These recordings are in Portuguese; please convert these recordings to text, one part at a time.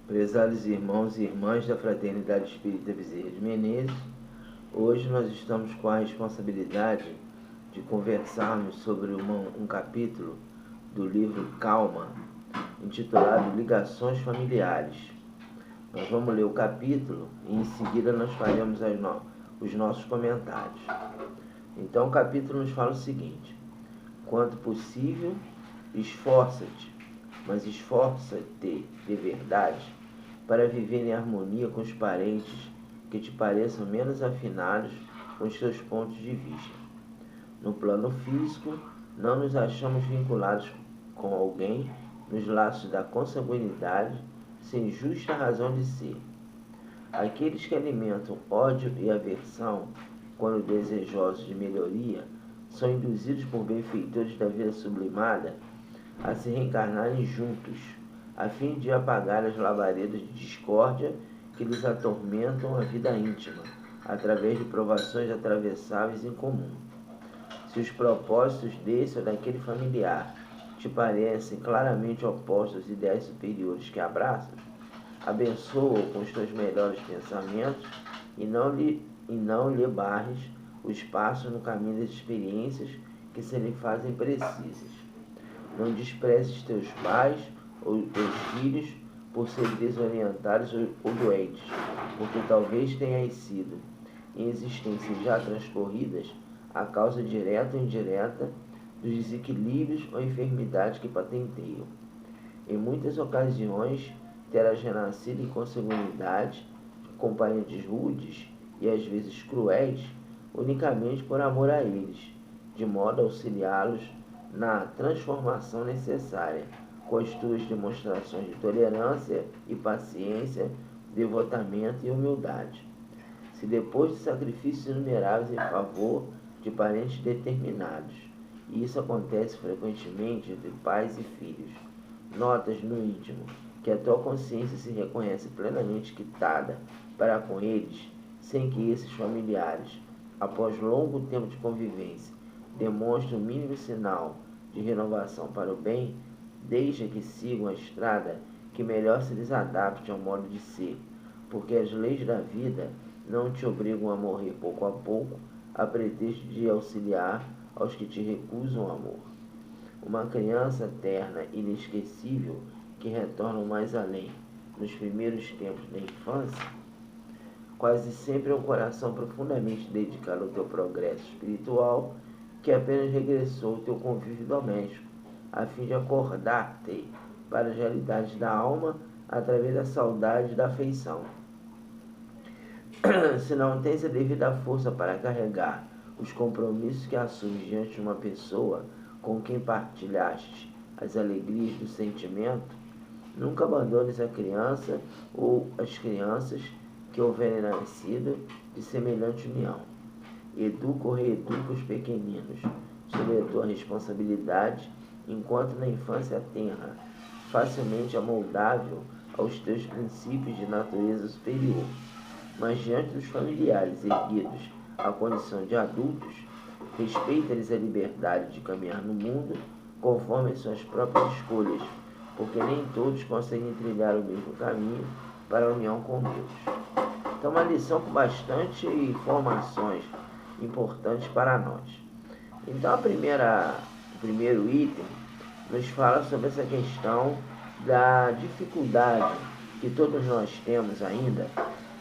Prezados irmãos e irmãs da Fraternidade Espírita Bezerra de Menezes, hoje nós estamos com a responsabilidade de conversarmos sobre um capítulo do livro Calma, intitulado Ligações Familiares. Nós vamos ler o capítulo e em seguida nós faremos os nossos comentários. Então o capítulo nos fala o seguinte: quanto possível, esforça-te, mas esforça-te de verdade para viver em harmonia com os parentes que te pareçam menos afinados com os teus pontos de vista. No plano físico, não nos achamos vinculados com alguém nos laços da consanguinidade sem justa razão de ser. Aqueles que alimentam ódio e aversão, quando desejosos de melhoria, são induzidos por benfeitores da vida sublimada a se reencarnarem juntos, a fim de apagar as labaredas de discórdia que lhes atormentam a vida íntima, através de provações atravessáveis em comum. Se os propósitos desse ou daquele familiar te parecem claramente opostos aos ideais superiores que abraças, abençoa-o com os teus melhores pensamentos e não lhe barres o espaço no caminho das experiências que se lhe fazem precisas. Não desprezes teus pais ou teus filhos por serem desorientados ou doentes, porque talvez tenhas sido, em existências já transcorridas, a causa direta ou indireta dos desequilíbrios ou enfermidades que patenteiam. Em muitas ocasiões, terás renascido em consanguinidade com parentes rudes e às vezes cruéis, unicamente por amor a eles, de modo a auxiliá-los na transformação necessária, com as tuas demonstrações de tolerância e paciência, devotamento e humildade. Se depois de sacrifícios inumeráveis em favor de parentes determinados, e isso acontece frequentemente entre pais e filhos, notas no íntimo que a tua consciência se reconhece plenamente quitada para com eles, sem que esses familiares, após longo tempo de convivência, demonstrem o mínimo sinal de renovação para o bem, deixa que sigam a estrada que melhor se lhes adapte ao modo de ser, porque as leis da vida não te obrigam a morrer pouco a pouco, a pretexto de auxiliar aos que te recusam o amor. Uma criança terna e inesquecível que retorna mais além, nos primeiros tempos da infância, quase sempre é um coração profundamente dedicado ao teu progresso espiritual, que apenas regressou ao teu convívio doméstico, a fim de acordar-te para as realidades da alma através da saudade e da afeição. Se não tens a devida força para carregar os compromissos que assumes diante de uma pessoa com quem partilhaste as alegrias do sentimento, nunca abandones a criança ou as crianças que houverem nascido de semelhante união. Educa ou reeduca os pequeninos sob a tua responsabilidade, enquanto na infância tenra, facilmente amoldável aos teus princípios de natureza superior. Mas diante dos familiares erguidos à condição de adultos, respeita-lhes a liberdade de caminhar no mundo conforme as suas próprias escolhas, porque nem todos conseguem trilhar o mesmo caminho para a união com Deus. Então, uma lição com bastante informações importantes para nós. Então, o primeiro item nos fala sobre essa questão da dificuldade que todos nós temos ainda,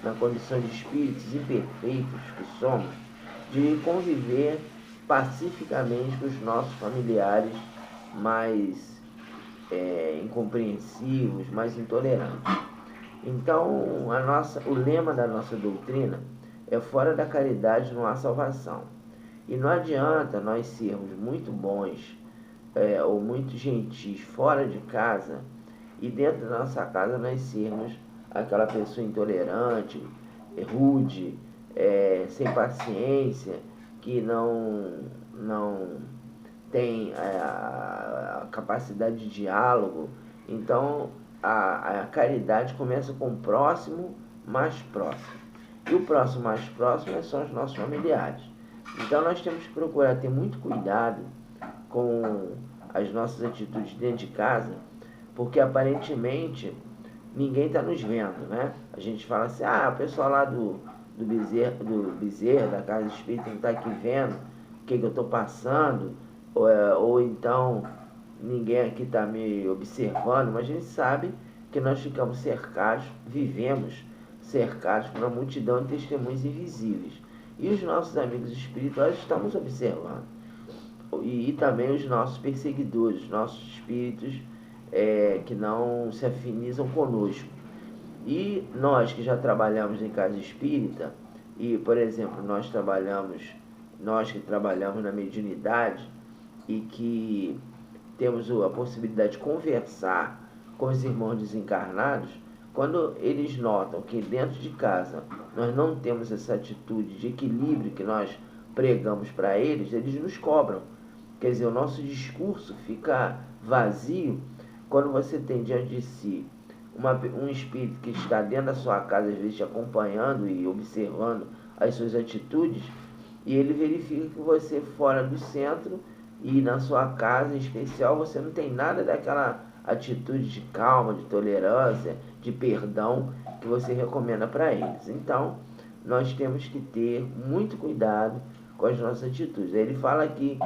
na condição de espíritos imperfeitos que somos, de conviver pacificamente com os nossos familiares mais incompreensivos, mais intolerantes. Então, o lema da nossa doutrina é: fora da caridade não há salvação. E não adianta nós sermos muito bons ou muito gentis fora de casa e dentro da nossa casa nós sermos aquela pessoa intolerante, rude, sem paciência, que não tem a capacidade de diálogo. Então, a caridade começa com o próximo mais próximo. E o próximo mais próximo são os nossos familiares. Então, nós temos que procurar ter muito cuidado com as nossas atitudes dentro de casa, porque aparentemente ninguém está nos vendo, né? A gente fala assim, o pessoal lá do Bezerra, da Casa Espírita, não está aqui vendo o que eu estou passando, ou então ninguém aqui está me observando, mas a gente sabe que nós ficamos cercados, vivemos cercados por uma multidão de testemunhos invisíveis. E os nossos amigos espirituais estamos observando. E também os nossos perseguidores, os nossos espíritos que não se afinizam conosco. E nós que já trabalhamos em casa espírita, e por exemplo, nós que trabalhamos na mediunidade e que temos a possibilidade de conversar com os irmãos desencarnados, quando eles notam que dentro de casa nós não temos essa atitude de equilíbrio que nós pregamos para eles, eles nos cobram. Quer dizer, o nosso discurso fica vazio quando você tem diante de si um espírito que está dentro da sua casa, às vezes te acompanhando e observando as suas atitudes, e ele verifica que você fora do centro e na sua casa em especial você não tem nada daquela atitude de calma, de tolerância, de perdão que você recomenda para eles. Então, nós temos que ter muito cuidado com as nossas atitudes. Ele fala aqui,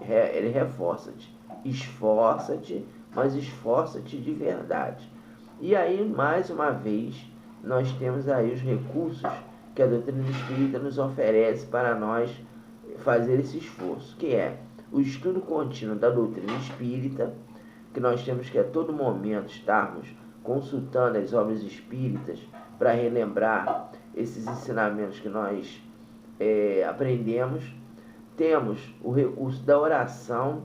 ele reforça-te, esforça-te, mas esforça-te de verdade. E aí, mais uma vez, nós temos aí os recursos que a doutrina espírita nos oferece para nós fazer esse esforço, que é o estudo contínuo da doutrina espírita, que nós temos que a todo momento estarmos consultando as obras espíritas para relembrar esses ensinamentos que nós aprendemos. Temos o recurso da oração,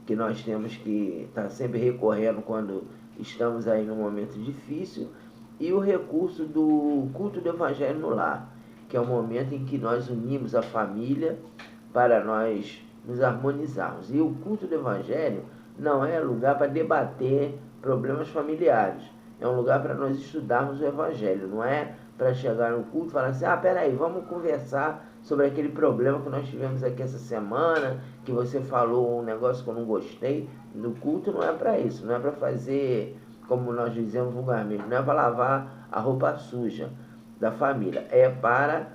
que nós temos que estar sempre recorrendo quando estamos aí num momento difícil, e o recurso do culto do Evangelho no lar, que é o momento em que nós unimos a família para nós nos harmonizarmos. E o culto do Evangelho não é lugar para debater problemas familiares, é um lugar para nós estudarmos o Evangelho, não é para chegar no culto e falar assim, peraí, vamos conversar sobre aquele problema que nós tivemos aqui essa semana, que você falou um negócio que eu não gostei. No culto não é para isso, não é para fazer, como nós dizemos vulgarmente, não é para lavar a roupa suja da família, é para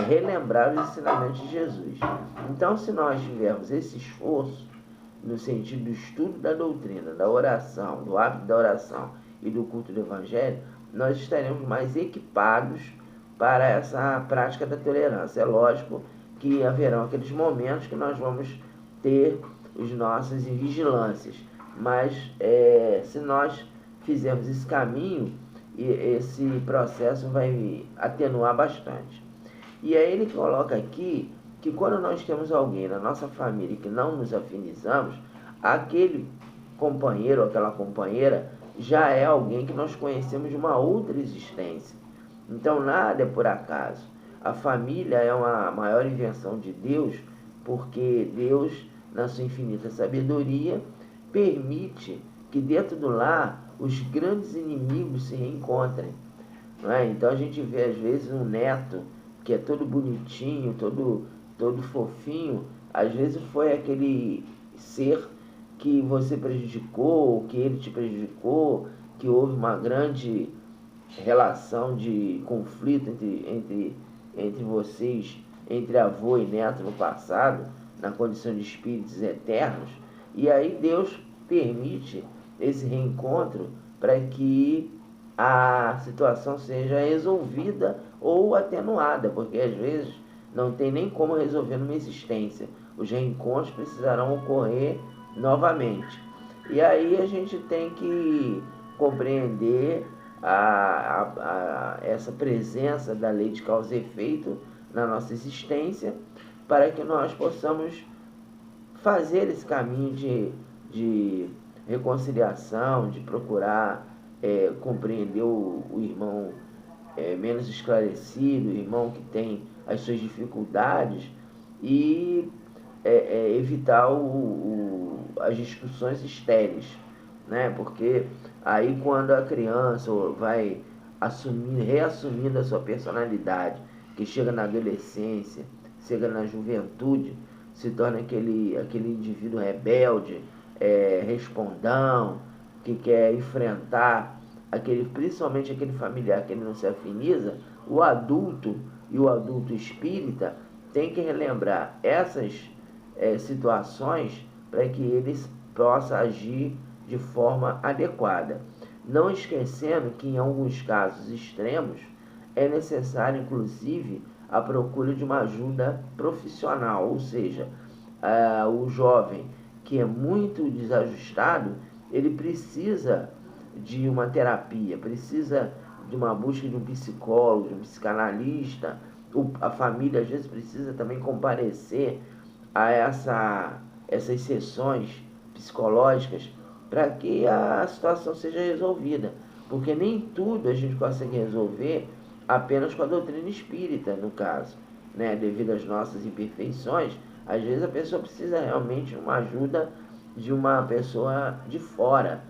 relembrar os ensinamentos de Jesus. Então, se nós tivermos esse esforço, no sentido do estudo da doutrina, da oração, do hábito da oração e do culto do Evangelho, nós estaremos mais equipados para essa prática da tolerância. É lógico que haverão aqueles momentos que nós vamos ter as nossas vigilâncias, mas se nós fizermos esse caminho, esse processo vai atenuar bastante. E aí ele coloca aqui que quando nós temos alguém na nossa família que não nos afinizamos, aquele companheiro ou aquela companheira já é alguém que nós conhecemos de uma outra existência. Então nada é por acaso. A família é uma maior invenção de Deus, porque Deus, na sua infinita sabedoria, permite que dentro do lar os grandes inimigos se reencontrem. Não é? Então a gente vê às vezes um neto que é todo bonitinho, todo fofinho, às vezes foi aquele ser que você prejudicou, que ele te prejudicou, que houve uma grande relação de conflito entre vocês, entre avô e neto no passado, na condição de espíritos eternos, e aí Deus permite esse reencontro para que a situação seja resolvida ou atenuada, porque às vezes não tem nem como resolver numa existência. Os reencontros precisarão ocorrer novamente. E aí a gente tem que compreender essa presença da lei de causa e efeito na nossa existência, para que nós possamos fazer esse caminho de reconciliação, de procurar compreender o irmão menos esclarecido, o irmão que tem as suas dificuldades, e evitar as discussões estéreis, né? Porque aí quando a criança vai reassumindo a sua personalidade, que chega na adolescência, chega na juventude, se torna aquele indivíduo rebelde, respondão, que quer enfrentar principalmente aquele familiar que ele não se afiniza, o adulto e o adulto espírita tem que relembrar essas situações para que eles possam agir de forma adequada. Não esquecendo que em alguns casos extremos é necessário, inclusive, a procura de uma ajuda profissional, ou seja, o jovem que é muito desajustado, ele precisa de uma terapia, precisa de uma busca de um psicólogo, de um psicanalista. A família às vezes precisa também comparecer a essas sessões psicológicas para que a situação seja resolvida, porque nem tudo a gente consegue resolver apenas com a doutrina espírita, no caso, né? Devido às nossas imperfeições, às vezes a pessoa precisa realmente de uma ajuda de uma pessoa de fora,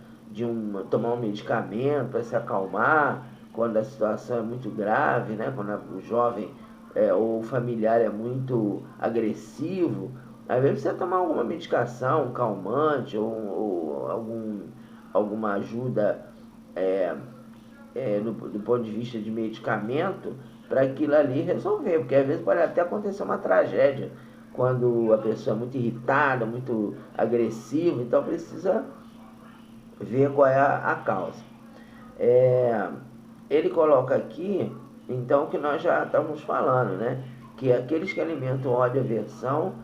tomar um medicamento para se acalmar quando a situação é muito grave, né? Quando o jovem ou o familiar é muito agressivo. Às vezes precisa tomar alguma medicação, um calmante ou alguma ajuda do ponto de vista de medicamento para aquilo ali resolver, porque às vezes pode até acontecer uma tragédia quando a pessoa é muito irritada, muito agressiva, então precisa ver qual é a causa. Ele coloca aqui, então, que nós já estamos falando, né? Que aqueles que alimentam ódio e aversão,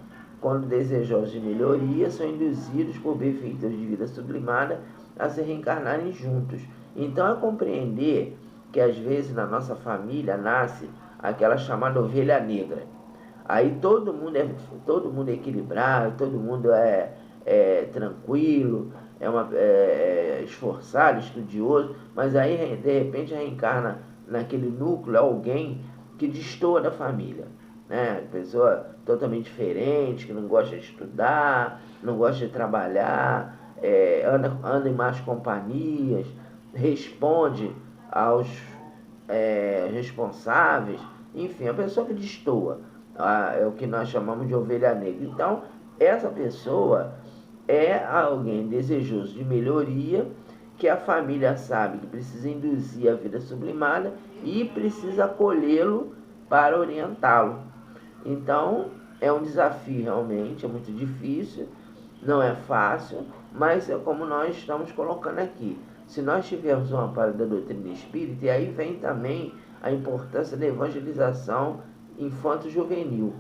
quando desejosos de melhoria, são induzidos por benfeitores de vida sublimada a se reencarnarem juntos. Então, é compreender que às vezes na nossa família nasce aquela chamada ovelha negra. Aí todo mundo é equilibrado, todo mundo é tranquilo, esforçado, estudioso, mas aí de repente reencarna naquele núcleo alguém que destoa da família, né? Pessoa totalmente diferente, que não gosta de estudar, não gosta de trabalhar, anda em más companhias, responde aos responsáveis, enfim, a pessoa que destoa, é o que nós chamamos de ovelha negra. Então, essa pessoa é alguém desejoso de melhoria, que a família sabe que precisa induzir a vida sublimada e precisa acolhê-lo para orientá-lo. Então, é um desafio realmente, é muito difícil, não é fácil, mas é como nós estamos colocando aqui. Se nós tivermos uma amparo da doutrina espírita, e aí vem também a importância da evangelização infanto-juvenil,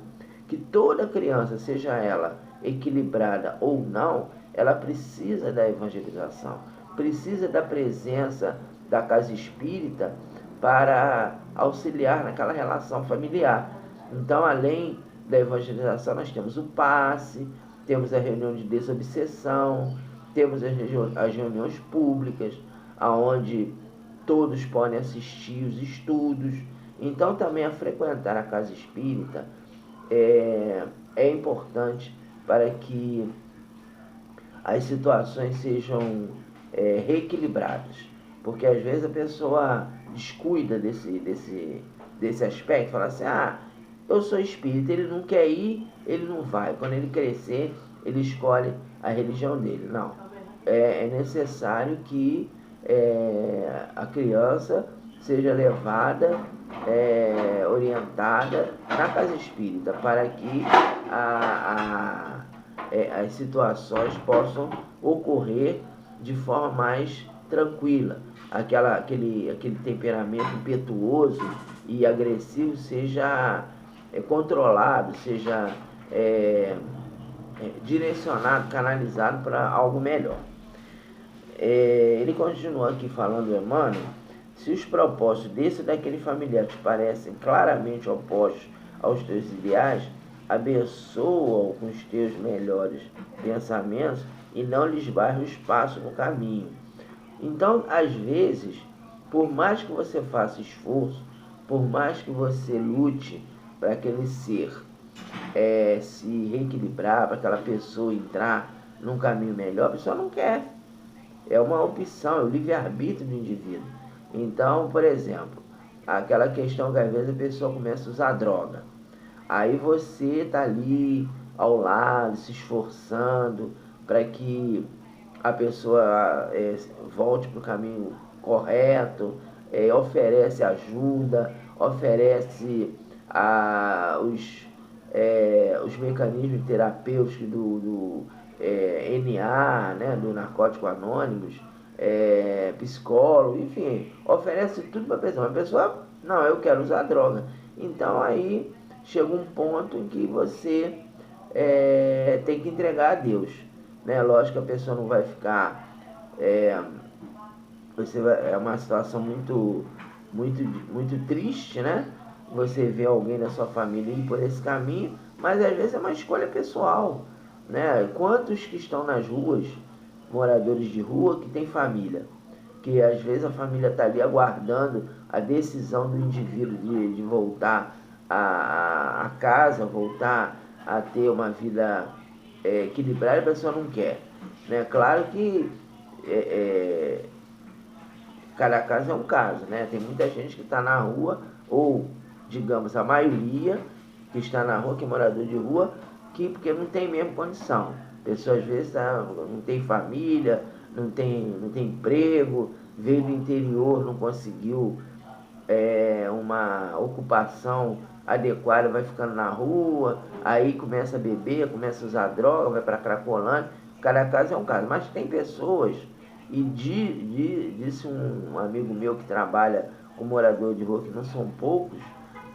que toda criança, seja ela equilibrada ou não, ela precisa da evangelização, precisa da presença da casa espírita para auxiliar naquela relação familiar. Então, além da evangelização, nós temos o passe, temos a reunião de desobsessão, temos as reuniões públicas, onde todos podem assistir os estudos. Então, também a frequentar a casa espírita é importante para que as situações sejam reequilibradas. Porque às vezes a pessoa descuida desse aspecto, fala assim, eu sou espírita, ele não quer ir, ele não vai. Quando ele crescer, ele escolhe a religião dele. Não. É necessário que a criança seja levada, orientada na casa espírita, para que as situações possam ocorrer de forma mais tranquila. Aquele temperamento impetuoso e agressivo seja controlado, seja direcionado, canalizado para algo melhor. Ele continua aqui falando, Emmanuel, se os propósitos desse ou daquele familiar te parecem claramente opostos aos teus ideais, abençoa-o com os teus melhores pensamentos e não lhes barre o espaço no caminho. Então, às vezes, por mais que você faça esforço, por mais que você lute para aquele ser se reequilibrar, para aquela pessoa entrar num caminho melhor, a pessoa não quer. É uma opção, é o livre-arbítrio do indivíduo. Então, por exemplo, aquela questão que às vezes a pessoa começa a usar droga. Aí você está ali ao lado, se esforçando para que a pessoa volte para o caminho correto, oferece ajuda, oferece os mecanismos terapêuticos do NA, né, do Narcóticos Anônimos, psicólogo, enfim, oferece tudo para a pessoa. A pessoa, não, eu quero usar droga. Então aí chega um ponto em que você tem que entregar a Deus, né? Lógico que a pessoa não vai ficar, é uma situação muito triste, né? Você vê alguém da sua família ir por esse caminho, mas às vezes é uma escolha pessoal, né? Quantos que estão nas ruas, moradores de rua, que têm família? Que às vezes a família está ali aguardando a decisão do indivíduo de voltar a casa, voltar a ter uma vida equilibrada, a pessoa não quer, né? Claro que cada caso é um caso, né? Tem muita gente que está na rua, ou digamos a maioria que está na rua, que é morador de rua, porque não tem mesmo condição. A pessoa às vezes não tem família, não tem emprego, veio do interior, não conseguiu uma ocupação adequada, vai ficando na rua, aí começa a beber, começa a usar droga, vai para Cracolândia. Cada caso é um caso, mas tem pessoas, e disse um amigo meu que trabalha com morador de rua, que não são poucos,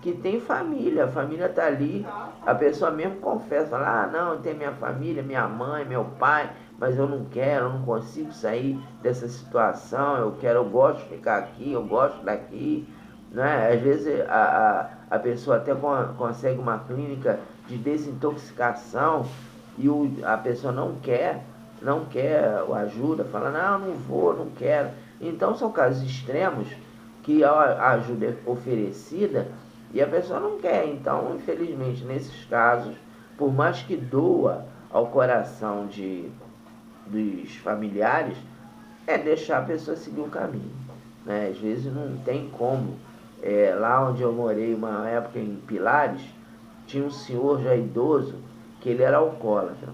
que tem família, a família está ali, a pessoa mesmo confessa, fala, não, tem minha família, minha mãe, meu pai, mas eu não quero, eu não consigo sair dessa situação, eu gosto de ficar aqui, eu gosto daqui, né? Às vezes a pessoa até consegue uma clínica de desintoxicação e a pessoa não quer ajuda, fala, não vou, não quero. Então são casos extremos que a ajuda é oferecida e a pessoa não quer. Então, infelizmente, nesses casos, por mais que doa ao coração dos familiares, é deixar a pessoa seguir o caminho, né? Às vezes não tem como. Lá onde eu morei uma época em Pilares, tinha um senhor já idoso que ele era alcoólatra.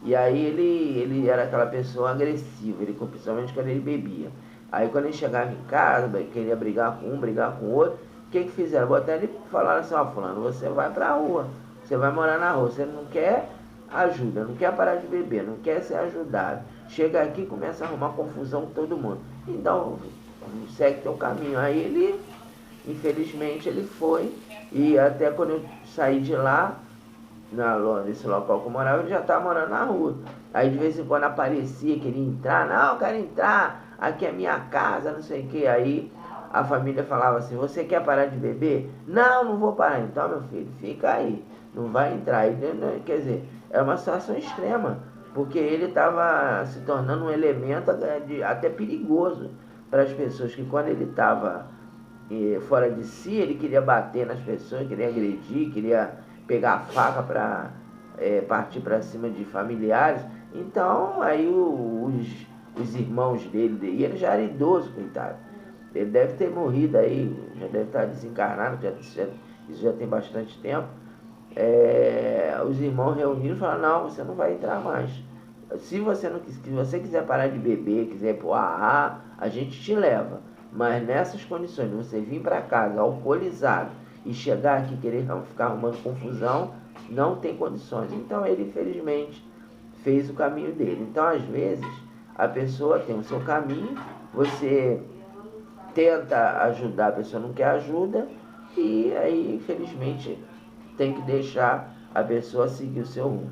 E aí ele era aquela pessoa agressiva, principalmente quando ele bebia. Aí quando ele chegava em casa, queria brigar com um, brigar com o outro, o que fizeram? Botaram ele e falaram assim, fulano, você vai pra rua, você vai morar na rua, você não quer ajuda, não quer parar de beber, não quer ser ajudado. Chega aqui e começa a arrumar confusão com todo mundo. Então, segue teu caminho. Aí ele, infelizmente, ele foi, e até quando eu saí de lá, nesse local que eu morava, ele já estava morando na rua. Aí de vez em quando aparecia, queria entrar, não, eu quero entrar, aqui é minha casa, não sei o que. Aí a família falava assim, você quer parar de beber? Não vou parar. Então, meu filho, fica aí, não vai entrar. Aí, quer dizer, é uma situação extrema, porque ele estava se tornando um elemento até perigoso para as pessoas, que quando ele estava fora de si, ele queria bater nas pessoas, queria agredir, queria pegar a faca para partir para cima de familiares. Então, aí os irmãos dele, e ele já era idoso, coitado, ele deve ter morrido aí, já deve estar desencarnado, isso já tem bastante tempo. Os irmãos reuniram e falaram, não, você não vai entrar mais. Se você quiser parar de beber, quiser ir pro a gente te leva. Mas nessas condições, de você vir para casa alcoolizado e chegar aqui querer ficar arrumando confusão, não tem condições. Então ele, infelizmente, fez o caminho dele. Então, às vezes, a pessoa tem o seu caminho, você tenta ajudar, a pessoa não quer ajuda, e aí, infelizmente, tem que deixar a pessoa seguir o seu rumo.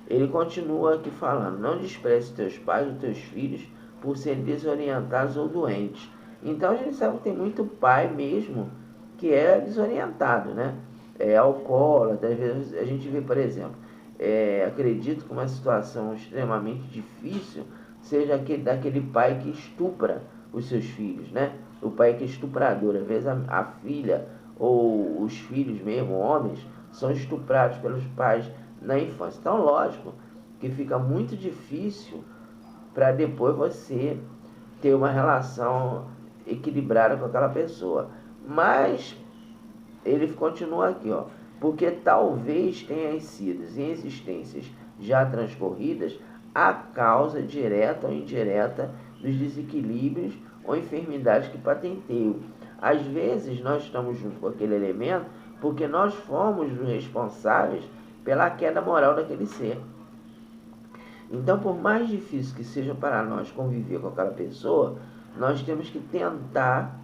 Ele continua aqui falando, não despreze teus pais ou teus filhos por serem desorientados ou doentes. Então a gente sabe que tem muito pai mesmo que é desorientado, né? É alcoólatra, às vezes a gente vê, por exemplo, acredito que uma situação extremamente difícil seja daquele pai que estupra os seus filhos, né? O pai que é estuprador, às vezes a filha ou os filhos mesmo, homens, são estuprados pelos pais na infância. Então, lógico que fica muito difícil para depois você ter uma relação equilibrada com aquela pessoa. Mas ele continua aqui, porque talvez tenham sido em existências já transcorridas a causa direta ou indireta dos desequilíbrios ou enfermidade que patenteio. Às vezes nós estamos junto com aquele elemento porque nós fomos os responsáveis pela queda moral daquele ser. Então, por mais difícil que seja para nós conviver com aquela pessoa, nós temos que tentar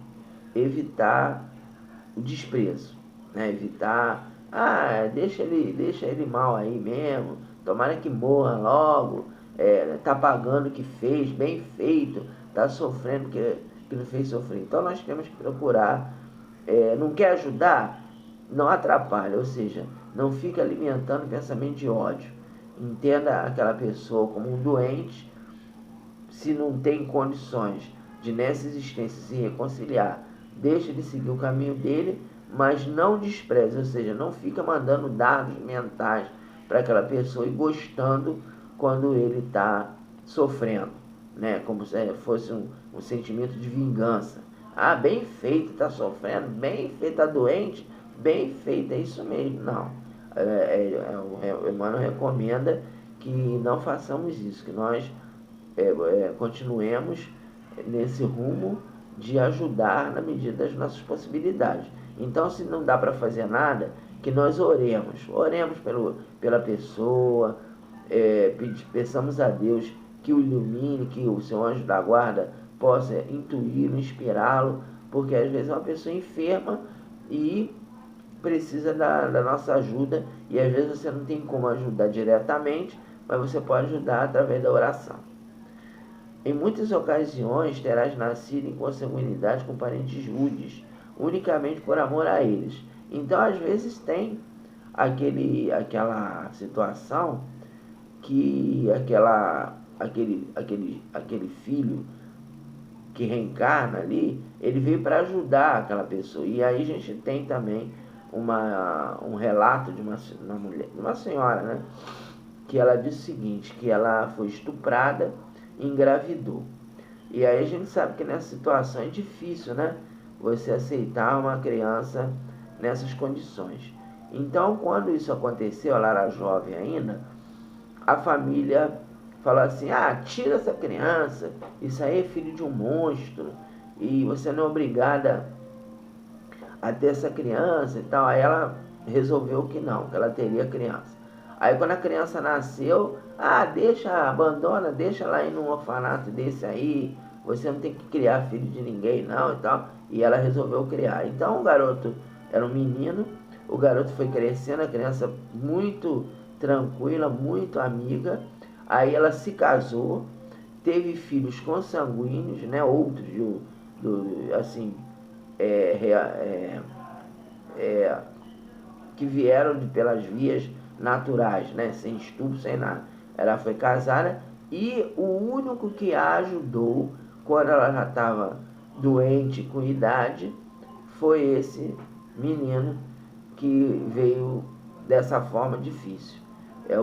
evitar o desprezo, né? Evitar, deixa ele mal aí mesmo, tomara que morra logo, tá pagando o que fez, bem feito, tá sofrendo que não fez sofrer. Então nós temos que procurar, não quer ajudar? Não atrapalha, ou seja, não fica alimentando pensamento de ódio. Entenda aquela pessoa como um doente. Se não tem condições de nessa existência se reconciliar, deixa de seguir o caminho dele, mas não despreze, ou seja, não fica mandando dados mentais para aquela pessoa e gostando quando ele está sofrendo, né? Como se fosse um sentimento de vingança. Bem feito, está sofrendo, bem feito, está doente, bem feito, é isso mesmo. Não, o Emmanuel recomenda que não façamos isso, que nós continuemos nesse rumo de ajudar na medida das nossas possibilidades. Então, se não dá para fazer nada, que nós oremos pela pessoa, peçamos a Deus que o ilumine, que o seu anjo da guarda possa intuí-lo, inspirá-lo, porque às vezes é uma pessoa enferma e precisa da nossa ajuda, e às vezes você não tem como ajudar diretamente, mas você pode ajudar através da oração. Em muitas ocasiões terás nascido em consanguinidade com parentes rudes, unicamente por amor a eles. Então, às vezes tem aquela situação que aquele filho que reencarna ali, ele veio para ajudar aquela pessoa. E aí a gente tem também um relato de uma mulher, de uma senhora, né? Que ela disse o seguinte, que ela foi estuprada e engravidou. E aí a gente sabe que nessa situação é difícil, né? Você aceitar uma criança nessas condições. Então, quando isso aconteceu, ela era jovem ainda, a família falou assim, tira essa criança, isso aí é filho de um monstro, e você não é obrigada a ter essa criança e tal. Aí ela resolveu que não, que ela teria criança. Aí quando a criança nasceu, abandona, deixa ela ir num orfanato desse aí, você não tem que criar filho de ninguém não e tal. E ela resolveu criar. Então o garoto era um menino, o garoto foi crescendo, a criança muito tranquila, muito amiga. Aí ela se casou, teve filhos consanguíneos, né, outros assim, que vieram pelas vias naturais, né, sem estupro, sem nada. Ela foi casada e o único que a ajudou quando ela já estava doente, com idade, foi esse menino que veio dessa forma difícil.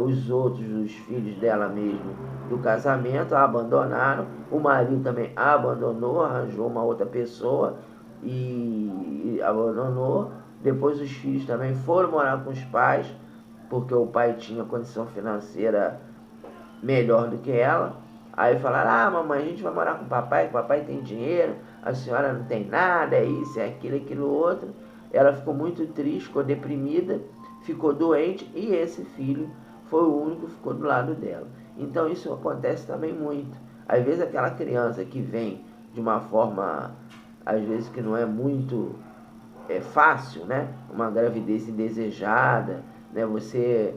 Os outros, os filhos dela mesmo, do casamento, a abandonaram. O marido também a abandonou, arranjou uma outra pessoa e abandonou. Depois os filhos também foram morar com os pais, porque o pai tinha condição financeira melhor do que ela. Aí falaram, mamãe, a gente vai morar com o papai tem dinheiro, a senhora não tem nada, é isso, é aquilo outro. Ela ficou muito triste, ficou deprimida, ficou doente, e esse filho foi o único que ficou do lado dela. Então isso acontece também muito. Às vezes aquela criança que vem de uma forma, às vezes que não é muito fácil, né? Uma gravidez indesejada, né? Você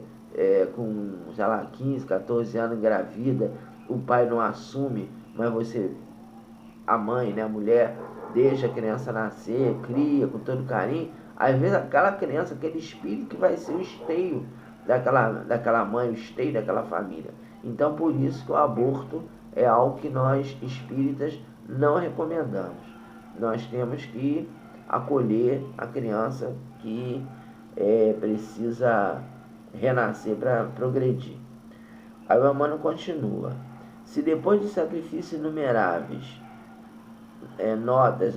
com, sei lá, 15, 14 anos engravida, o pai não assume, mas a mãe, né, a mulher, deixa a criança nascer, cria com todo carinho. Às vezes aquela criança, aquele espírito que vai ser o esteio daquela mãe, o esteio daquela família. Então por isso que o aborto é algo que nós espíritas não recomendamos. Nós temos que acolher a criança que precisa renascer para progredir. Aí o Emmanuel continua. Se depois de sacrifícios inumeráveis, notas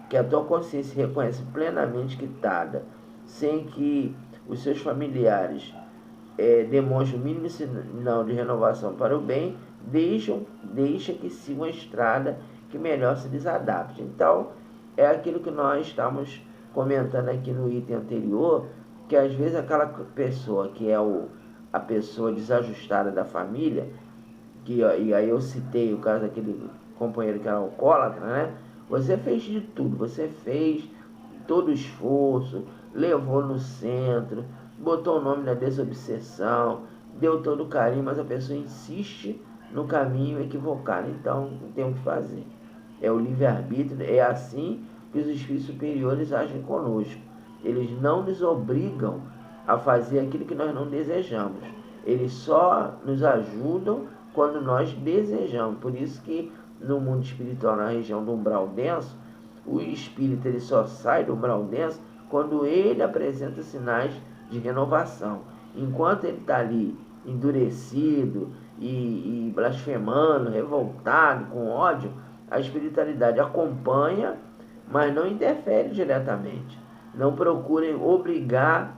que a tua consciência reconhece plenamente quitada, sem que os seus familiares demonstrem o mínimo sinal de renovação para o bem, deixa que sigam a estrada que melhor se lhes adapte. Então, é aquilo que nós estamos comentando aqui no item anterior, que às vezes aquela pessoa que é a pessoa desajustada da família, e aí eu citei o caso daquele companheiro que era alcoólatra, né? Você fez de tudo, você fez todo o esforço, levou no centro, botou o nome na desobsessão, deu todo o carinho, mas a pessoa insiste no caminho equivocado. Então, não tem o que fazer. É o livre-arbítrio, é assim que os espíritos superiores agem conosco. Eles não nos obrigam a fazer aquilo que nós não desejamos. Eles só nos ajudam quando nós desejamos. Por isso que no mundo espiritual, na região do umbral denso, o espírito ele só sai do umbral denso quando ele apresenta sinais de renovação. Enquanto ele está ali endurecido e blasfemando, revoltado, com ódio, a espiritualidade acompanha, mas não interfere diretamente. Não procurem obrigar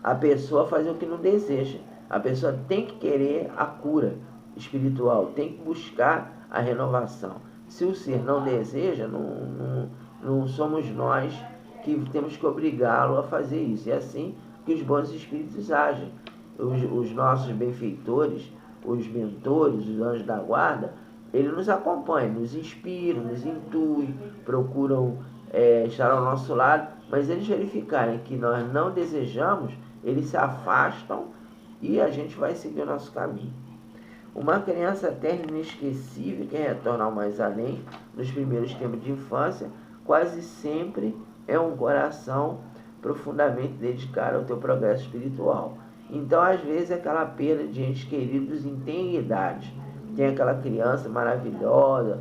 a pessoa a fazer o que não deseja. A pessoa tem que querer a cura espiritual, tem que buscar a renovação. Se o ser não deseja, não somos nós que temos que obrigá-lo a fazer isso. É assim que os bons espíritos agem. Os nossos benfeitores, os mentores, os anjos da guarda, eles nos acompanham, nos inspiram, nos intuem, procuram estar ao nosso lado, mas eles verificarem que nós não desejamos, eles se afastam e a gente vai seguir o nosso caminho. Uma criança terna e inesquecível que retorna ao mais além nos primeiros tempos de infância, quase sempre é um coração profundamente dedicado ao teu progresso espiritual. Então, às vezes, aquela perda de entes queridos em tenra idade. Tem aquela criança maravilhosa,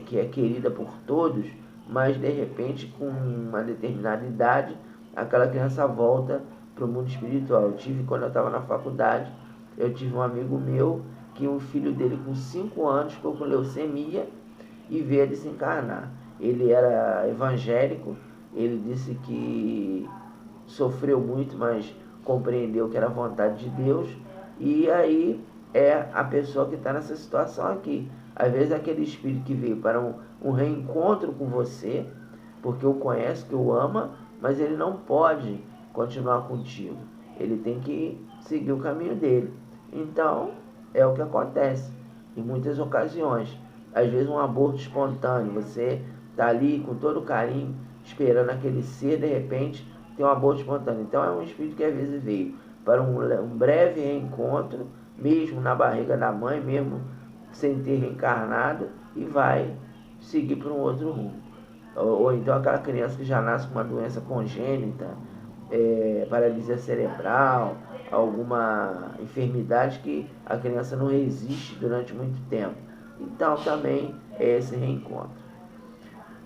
que é querida por todos, mas, de repente, com uma determinada idade, aquela criança volta para o mundo espiritual. Quando eu estava na faculdade, eu tive um amigo meu que o filho dele com 5 anos ficou com leucemia e veio a desencarnar. Ele era evangélico, ele disse que sofreu muito, mas compreendeu que era a vontade de Deus, e aí é a pessoa que está nessa situação aqui. Às vezes aquele espírito que veio para um reencontro com você, porque o conhece, que o ama, mas ele não pode continuar contigo. Ele tem que seguir o caminho dele. Então, é o que acontece em muitas ocasiões. Às vezes um aborto espontâneo, você está ali com todo carinho, esperando aquele ser, de repente tem um aborto espontâneo. Então é um espírito que às vezes veio para um breve reencontro, mesmo na barriga da mãe, mesmo sem ter reencarnado, e vai seguir para um outro rumo. Ou então aquela criança que já nasce com uma doença congênita, paralisia cerebral, alguma enfermidade que a criança não resiste durante muito tempo. Então também é esse reencontro.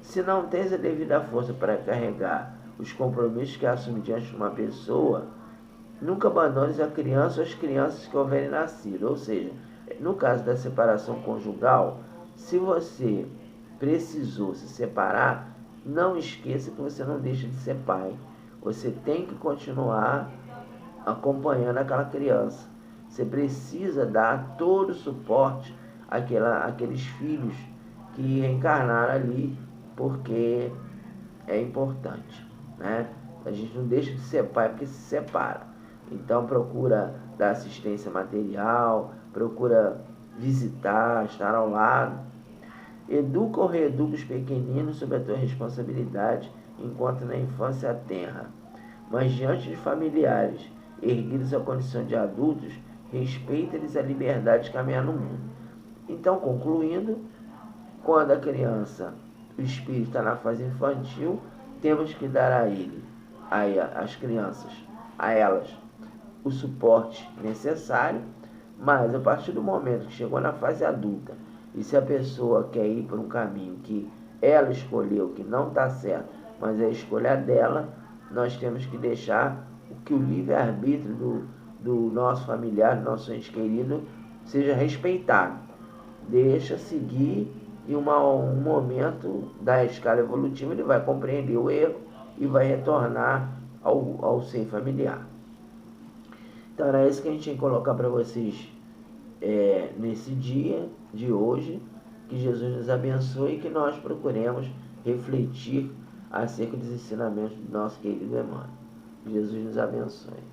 Se não tens a devida força para carregar os compromissos que assume diante de uma pessoa, nunca abandones a criança ou as crianças que houverem nascido. Ou seja, no caso da separação conjugal, se você precisou se separar, não esqueça que você não deixa de ser pai. Você tem que continuar acompanhando aquela criança. Você precisa dar todo o suporte àqueles filhos que reencarnaram ali, porque é importante, né? A gente não deixa de ser pai porque se separa. Então procura dar assistência material, procura visitar, estar ao lado. Educa ou reeduca os pequeninos sob a tua responsabilidade, enquanto na infância tenra. Mas diante de familiares erguidos à condição de adultos, respeita-lhes a liberdade de caminhar no mundo. Então, concluindo, quando a criança, o espírito está na fase infantil, temos que dar a ele, às crianças, a elas, o suporte necessário, mas a partir do momento que chegou na fase adulta, e se a pessoa quer ir por um caminho que ela escolheu, que não está certo, mas é a escolha dela, nós temos que deixar que o livre-arbítrio do nosso familiar, do nosso ente querido, seja respeitado. Deixa seguir e um momento da escala evolutiva ele vai compreender o erro e vai retornar ao ser familiar. Então era isso que a gente tinha que colocar para vocês nesse dia de hoje. Que Jesus nos abençoe e que nós procuremos refletir acerca dos ensinamentos do nosso querido Emmanuel. Jesus nos abençoe.